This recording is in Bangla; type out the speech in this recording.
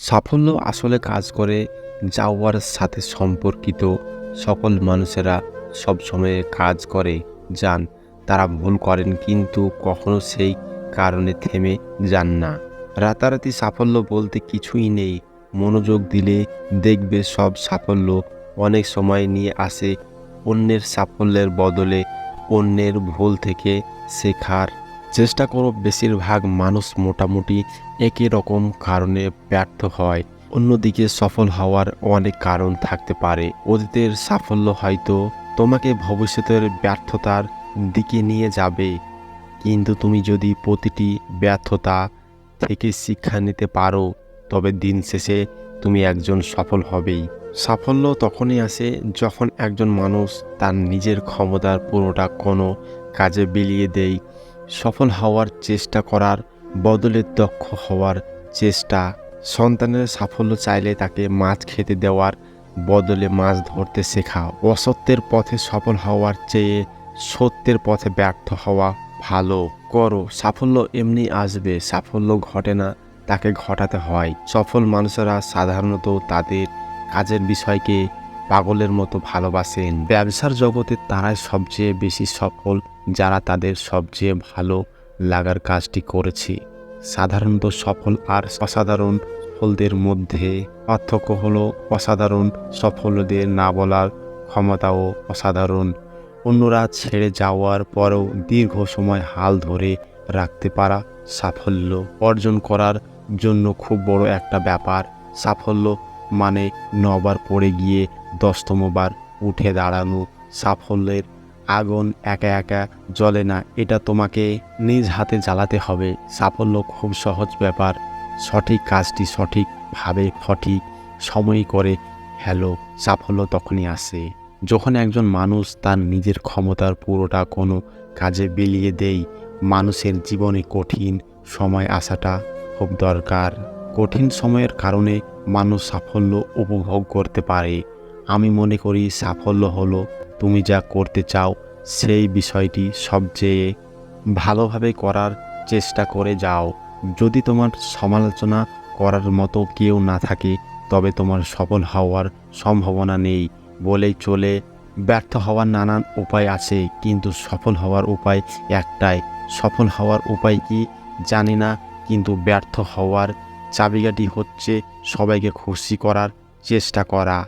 সাফল্য আসলে কাজ করে যাওয়ার সাথে সম্পর্কিত। সকল মানুষেরা সবসময় কাজ করে যান, তারা ভুল করেন কিন্তু কখনো সেই কারণে থেমে যান না। রাতারাতি সাফল্য বলতে কিছুই নেই। মনোযোগ দিলে দেখবে সব সাফল্য অনেক সময় নিয়ে আসে অন্যের সাফল্যের বদলে অন্যের ভুল থেকে শেখার চেষ্টা করো। বেশিরভাগ মানুষ মোটামুটি একই রকম কারণে ব্যর্থ হয়। অন্যদিকে সফল হওয়ার অনেক কারণ থাকতে পারে। অতীতের সাফল্য হয়তো তোমাকে ভবিষ্যতের ব্যর্থতার দিকে নিয়ে যাবে, কিন্তু তুমি যদি প্রতিটি ব্যর্থতা থেকে শিক্ষা নিতে পারো তবে দিন শেষে তুমি একজন সফল হবেই। সাফল্য তখনই আসে যখন একজন মানুষ তার নিজের ক্ষমতার পুরোটা কোনো কাজে বিলিয়ে দেয়। সফল হওয়ার চেষ্টা করার বদলে দক্ষ হওয়ার চেষ্টা। সন্তানের সাফল্য চাইলে তাকে মাছ খেতে দেওয়ার বদলে মাছ ধরতে শেখাও। অসত্যের পথে সফল হওয়ার চেয়ে সত্যের পথে ব্যর্থ হওয়া ভালো। করো, সাফল্য এমনি আসবে। সাফল্য ঘটে না, তাকে ঘটাতে হয়। সফল মানুষেরা সাধারণত তাদের কাজের বিষয়কে পাগলের মতো ভালোবাসেন। ব্যবসার জগতে তারাই সবচেয়ে বেশি সফল যারা তাদের সবচেয়ে ভালো লাগার কাজটি করেছে। সাধারণত সফল আর অসাধারণ সফলদের মধ্যে পার্থক্য হলো অসাধারণ সফলদের না বলার ক্ষমতাও অসাধারণ। অন্যরা ছেড়ে যাওয়ার পরেও দীর্ঘ সময় হাল ধরে রাখতে পারা সাফল্য অর্জন করার জন্য খুব বড় একটা ব্যাপার। সাফল্য মানে 9 বার পড়ে গিয়ে 10তম বার উঠে দাঁড়ানো। সাফল্যের আগুন একা একা জ্বলে না, এটা তোমাকে নিজ হাতে জ্বালাতে হবে। সাফল্য খুব সহজ ব্যাপার। সঠিক কাজটি সঠিকভাবে সঠিক সময় করে ফেলো। সাফল্য তখনই আসে যখন একজন মানুষ তার নিজের ক্ষমতার পুরোটা কোনো কাজে বিলিয়ে দেয়। মানুষের জীবনে কঠিন সময় আসাটা খুব দরকার। কঠিন সময়ের কারণে মানুষ সাফল্য উপভোগ করতে পারে। আমি মনে করি সাফল্য হলো তুমি যা করতে চাও সেই বিষয়টি সবচেয়ে ভালোভাবে করার চেষ্টা করে যাও। যদি তোমার সমালোচনা করার মতো কেউ না থাকে তবে তোমার সফল হওয়ার সম্ভাবনা নেই বলেই চলে। ব্যর্থ হওয়ার নানান উপায় আছে, কিন্তু সফল হওয়ার উপায় একটাই। সফল হওয়ার উপায় কি জানি না, কিন্তু ব্যর্থ হওয়ার চাবিকাঠি হচ্ছে সবাইকে খুশি করার চেষ্টা করা।